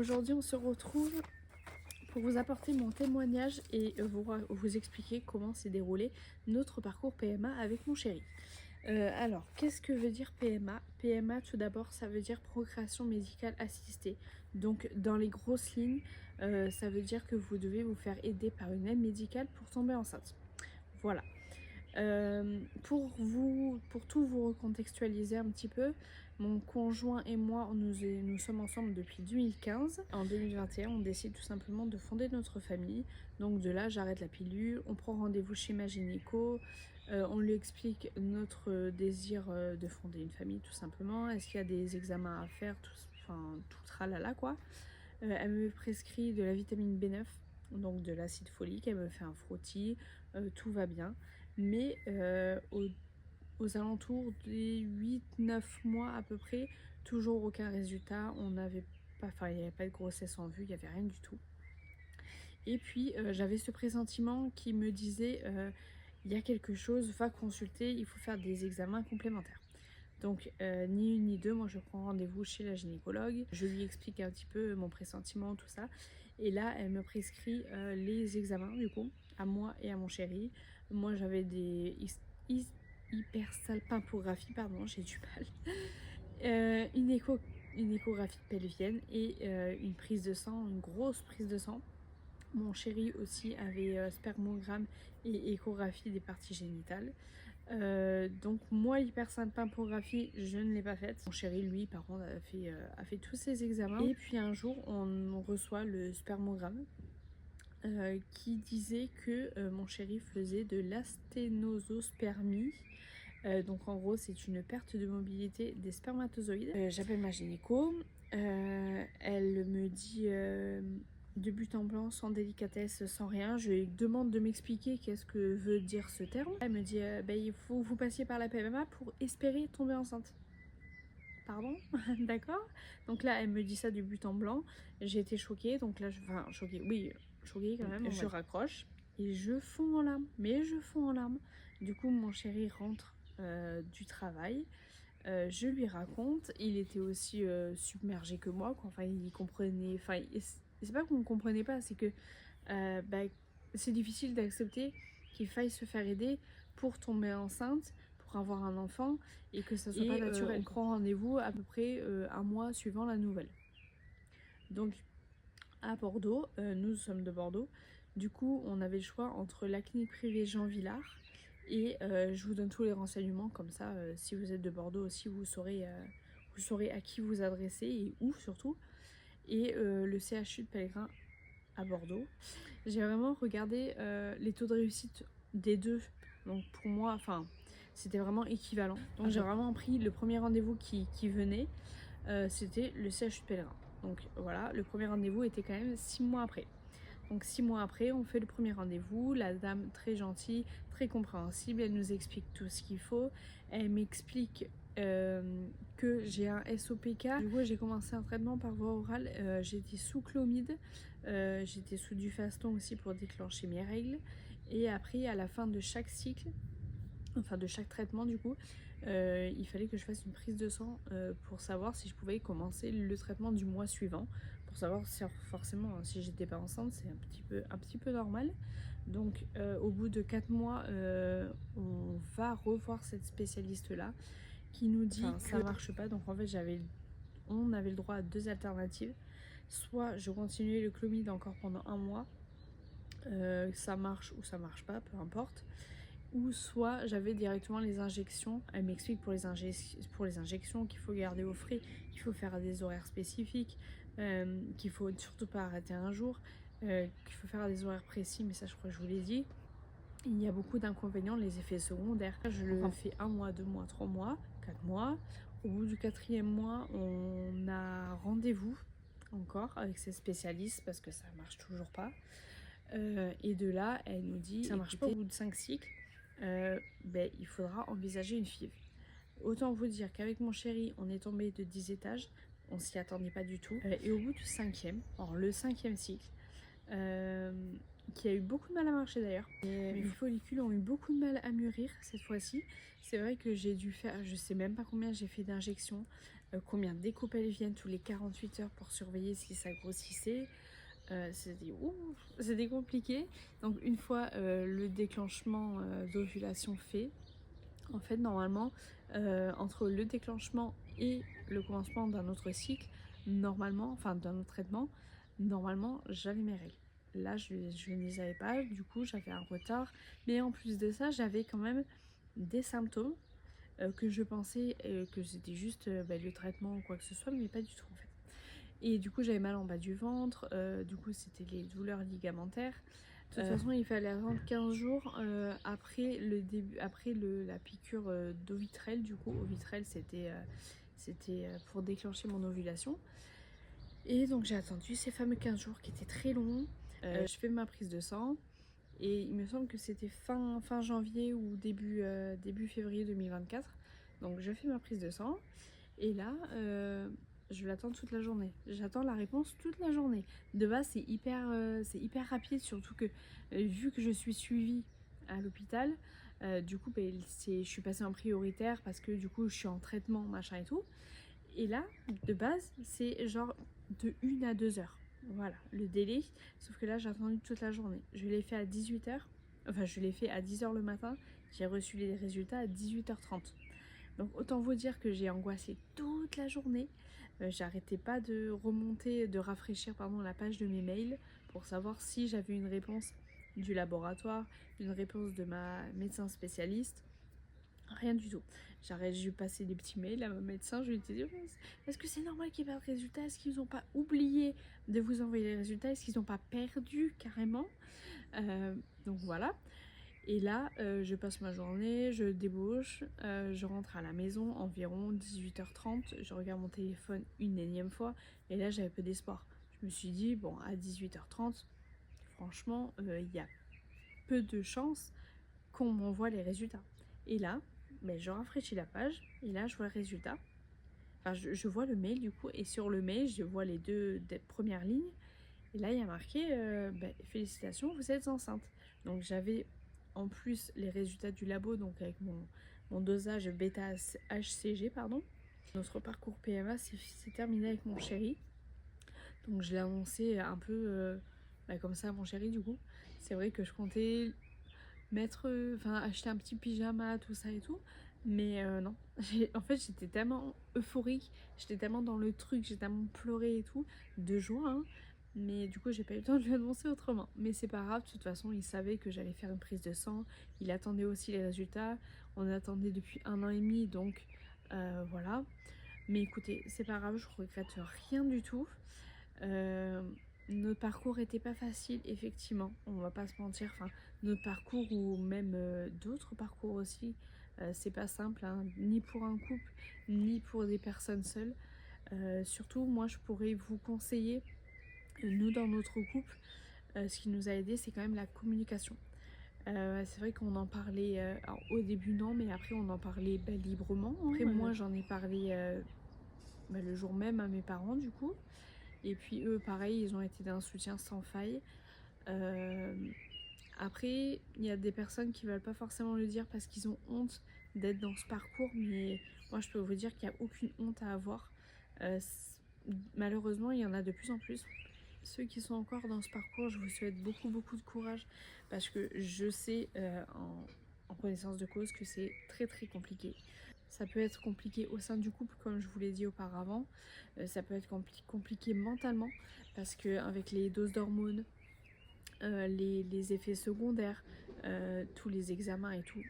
Aujourd'hui on se retrouve pour vous apporter mon témoignage et vous expliquer comment s'est déroulé notre parcours PMA avec mon chéri. Alors, qu'est-ce que veut dire PMA? PMA, tout d'abord, ça veut dire procréation médicale assistée. Donc, dans les grosses lignes, ça veut dire que vous devez vous faire aider par une aide médicale pour tomber enceinte. Voilà. Pour tout vous recontextualiser un petit peu, mon conjoint et moi, nous sommes ensemble depuis 2015. En 2021, on décide tout simplement de fonder notre famille. Donc de là, j'arrête la pilule, on prend rendez-vous chez ma gynéco, on lui explique notre désir de fonder une famille tout simplement. Est-ce qu'il y a des examens à faire, tout tralala quoi. Elle me prescrit de la vitamine B9, donc de l'acide folique, elle me fait un frottis, tout va bien. Mais aux alentours des 8-9 mois à peu près, toujours aucun résultat, il n'y avait pas de grossesse en vue, il n'y avait rien du tout. Et puis j'avais ce pressentiment qui me disait il y a quelque chose, va consulter, il faut faire des examens complémentaires. Donc ni une ni deux, moi je prends rendez-vous chez la gynécologue, je lui explique un petit peu mon pressentiment, tout ça. Et là elle me prescrit les examens du coup, à moi et à mon chéri. Moi j'avais des hypersalpingographie, pardon, j'ai du mal. Une échographie pelvienne et une prise de sang, une grosse prise de sang. Mon chéri aussi avait spermogramme et échographie des parties génitales. Donc moi l'hypersalpingographie je ne l'ai pas faite. Mon chéri lui par contre a fait tous ses examens. Et puis un jour on reçoit le spermogramme qui disait que mon chéri faisait de l'asténosospermie. Donc en gros c'est une perte de mobilité des spermatozoïdes. J'appelle ma gynéco, elle me dit de but en blanc, sans délicatesse, sans rien. Je lui demande de m'expliquer qu'est-ce que veut dire ce terme. Elle me dit il faut que vous passiez par la PMA pour espérer tomber enceinte. Pardon. D'accord. Donc là elle me dit ça du but en blanc. J'ai été choquée, donc là choquée quand même. Je raccroche et je fonds en larmes, mais je fonds en larmes. Du coup mon chéri rentre du travail, je lui raconte, il était aussi submergé que moi quoi. Enfin il comprenait, c'est pas qu'on ne comprenait pas, c'est que c'est difficile d'accepter qu'il faille se faire aider pour tomber enceinte, pour avoir un enfant et que ça soit pas naturel. On prend rendez-vous à peu près un mois suivant la nouvelle. Donc à Bordeaux, nous sommes de Bordeaux, du coup on avait le choix entre la clinique privée Jean Villard et je vous donne tous les renseignements comme ça, si vous êtes de Bordeaux aussi vous saurez à qui vous adresser et où surtout, et le CHU de Pellegrin à Bordeaux. J'ai vraiment regardé les taux de réussite des deux, donc pour moi c'était vraiment équivalent. Donc j'ai vraiment pris le premier rendez-vous qui venait, c'était le CHU de Pellegrin. Donc voilà, le premier rendez-vous était quand même 6 mois après. Donc 6 mois après, on fait le premier rendez-vous. La dame très gentille, très compréhensible, elle nous explique tout ce qu'il faut. Elle m'explique que j'ai un SOPK. Du coup, j'ai commencé un traitement par voie orale. J'étais sous chlomide, j'étais sous Dufaston aussi pour déclencher mes règles. Et après, à la fin de chaque cycle, enfin de chaque traitement du coup, il fallait que je fasse une prise de sang pour savoir si je pouvais commencer le traitement du mois suivant, pour savoir si forcément si j'étais pas enceinte, c'est un petit peu normal. Donc au bout de 4 mois, on va revoir cette spécialiste là qui nous dit que ça marche pas. Donc en fait on avait le droit à 2 alternatives. Soit je continuais le chlomide encore pendant 1 mois, ça marche ou ça marche pas, peu importe. Ou soit j'avais directement les injections. Elle m'explique pour les injections qu'il faut garder au frais, qu'il faut faire à des horaires spécifiques, qu'il faut surtout pas arrêter un jour, qu'il faut faire à des horaires précis, mais ça je crois que je vous l'ai dit. Il y a beaucoup d'inconvénients, les effets secondaires. Je le fais 1 mois, 2 mois, 3 mois, 4 mois. Au bout du 4e mois, on a rendez-vous encore avec ces spécialistes parce que ça marche toujours pas. Et de là, elle nous dit ça marche pas au bout de 5 cycles. Il faudra envisager une FIV. Autant vous dire qu'avec mon chéri, on est tombé de 10 étages, on s'y attendait pas du tout. Et au bout du 5e, alors le 5e cycle, qui a eu beaucoup de mal à marcher d'ailleurs, mes follicules ont eu beaucoup de mal à mûrir cette fois-ci. C'est vrai que j'ai dû faire, je sais même pas combien j'ai fait d'injections. combien d'échos pelviennes tous les 48 heures pour surveiller si ça grossissait. C'était compliqué. Donc une fois le déclenchement d'ovulation fait, en fait normalement entre le déclenchement et le commencement d'un autre cycle, normalement, enfin d'un autre traitement, normalement j'avais mes règles. Là je ne les avais pas, du coup j'avais un retard, mais en plus de ça j'avais quand même des symptômes que je pensais que c'était juste le traitement ou quoi que ce soit, mais pas du tout en fait. Et du coup j'avais mal en bas du ventre, du coup c'était les douleurs ligamentaires. De toute façon il fallait attendre 15 jours après le début, après la piqûre d'Ovitrel. Du coup Ovitrel c'était pour déclencher mon ovulation. Et donc j'ai attendu ces fameux 15 jours qui étaient très longs. Je fais ma prise de sang et il me semble que c'était fin janvier ou début février 2024. Donc je fais ma prise de sang et là je l'attends toute la journée. J'attends la réponse toute la journée. De base c'est hyper rapide, surtout que vu que je suis suivie à l'hôpital, du coup je suis passée en prioritaire parce que du coup je suis en traitement machin et tout. Et là de base c'est genre de 1 à 2 heures. Voilà le délai, sauf que là j'ai attendu toute la journée. Je l'ai fait à 18h, enfin je l'ai fait à 10h le matin, j'ai reçu les résultats à 18h30. Donc autant vous dire que j'ai angoissé toute la journée. J'arrêtais pas de remonter, de rafraîchir la page de mes mails pour savoir si j'avais une réponse du laboratoire, une réponse de ma médecin spécialiste. Rien du tout. J'ai passé des petits mails à mon médecin, je lui ai dit est-ce que c'est normal qu'il n'y ait pas de résultats? Est-ce qu'ils n'ont pas oublié de vous envoyer les résultats? Est-ce qu'ils n'ont pas perdu carrément? Donc voilà. Et là, je passe ma journée, je débauche, je rentre à la maison environ 18h30, je regarde mon téléphone une énième fois, et là j'avais peu d'espoir. Je me suis dit, bon, à 18h30, franchement, il y a peu de chances qu'on m'envoie les résultats. Et là, je rafraîchis la page, et là je vois le résultat. Enfin, je vois le mail du coup, et sur le mail, je vois les deux premières lignes, et là il y a marqué, félicitations, vous êtes enceinte. Donc j'avais en plus les résultats du labo, donc avec mon dosage bêta-HCG, pardon. Notre parcours PMA s'est terminé avec mon chéri. Donc je l'ai annoncé un peu comme ça à mon chéri du coup. C'est vrai que je comptais acheter un petit pyjama, tout ça et tout. Mais non, en fait j'étais tellement euphorique, j'étais tellement dans le truc, j'ai tellement pleuré et tout, de joie, hein. Mais du coup j'ai pas eu le temps de lui annoncer autrement. Mais c'est pas grave, de toute façon il savait que j'allais faire une prise de sang, il attendait aussi les résultats, on attendait depuis 1 an et demi, donc voilà. Mais écoutez, c'est pas grave, je regrette rien du tout. Notre parcours était pas facile, effectivement, on va pas se mentir, notre parcours ou même d'autres parcours aussi, c'est pas simple, hein, ni pour un couple, ni pour des personnes seules. Surtout, moi je pourrais vous conseiller, nous dans notre couple, ce qui nous a aidé, c'est quand même la communication. C'est vrai qu'on en parlait, alors, au début non, mais après on en parlait librement. Après moi j'en ai parlé le jour même à mes parents du coup. Et puis eux pareil, ils ont été d'un soutien sans faille. Après il y a des personnes qui veulent pas forcément le dire parce qu'ils ont honte d'être dans ce parcours, mais moi je peux vous dire qu'il n'y a aucune honte à avoir. Malheureusement il y en a de plus en plus. Ceux qui sont encore dans ce parcours, je vous souhaite beaucoup de courage parce que je sais en connaissance de cause que c'est très compliqué. Ça peut être compliqué au sein du couple comme je vous l'ai dit auparavant, ça peut être compliqué mentalement parce qu'avec les doses d'hormones, les effets secondaires, tous les examens et tout,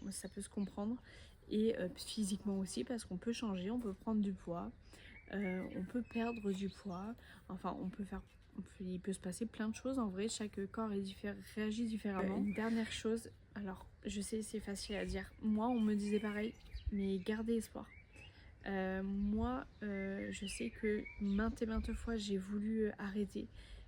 ça peut se comprendre. Et physiquement aussi parce qu'on peut changer, on peut prendre du poids, on peut perdre du poids, enfin il peut se passer plein de choses en vrai, chaque corps réagit différemment. Une dernière chose, alors je sais c'est facile à dire, moi on me disait pareil, mais gardez espoir. Moi je sais que maintes fois j'ai voulu arrêter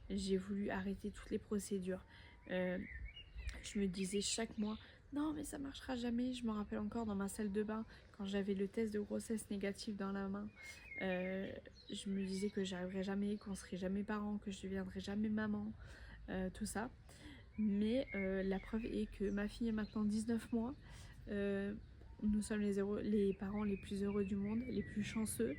toutes les procédures. Je me disais chaque mois non mais ça marchera jamais. Je me rappelle encore dans ma salle de bain quand j'avais le test de grossesse négatif dans la main, je me disais que j'arriverais jamais, qu'on serait jamais parents, que je deviendrais jamais maman, tout ça. Mais la preuve est que ma fille est maintenant 19 mois, nous sommes les parents les plus heureux du monde, les plus chanceux.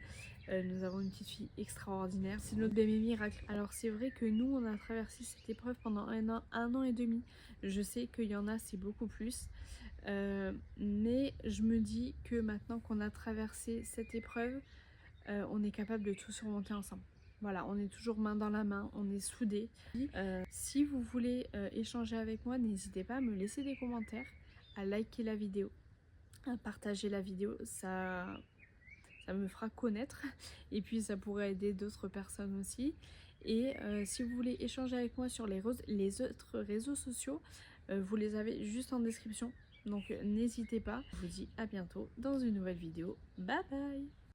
Nous avons une petite fille extraordinaire, c'est notre bébé miracle. Alors c'est vrai que nous on a traversé cette épreuve pendant un an et demi. Je sais qu'il y en a c'est beaucoup plus. Mais je me dis que maintenant qu'on a traversé cette épreuve, on est capable de tout surmonter ensemble. Voilà, on est toujours main dans la main, on est soudés. Si vous voulez échanger avec moi, n'hésitez pas à me laisser des commentaires, à liker la vidéo, à partager la vidéo, ça me fera connaître et puis ça pourrait aider d'autres personnes aussi. Et si vous voulez échanger avec moi sur les autres réseaux sociaux, vous les avez juste en description. Donc n'hésitez pas. Je vous dis à bientôt dans une nouvelle vidéo. Bye bye!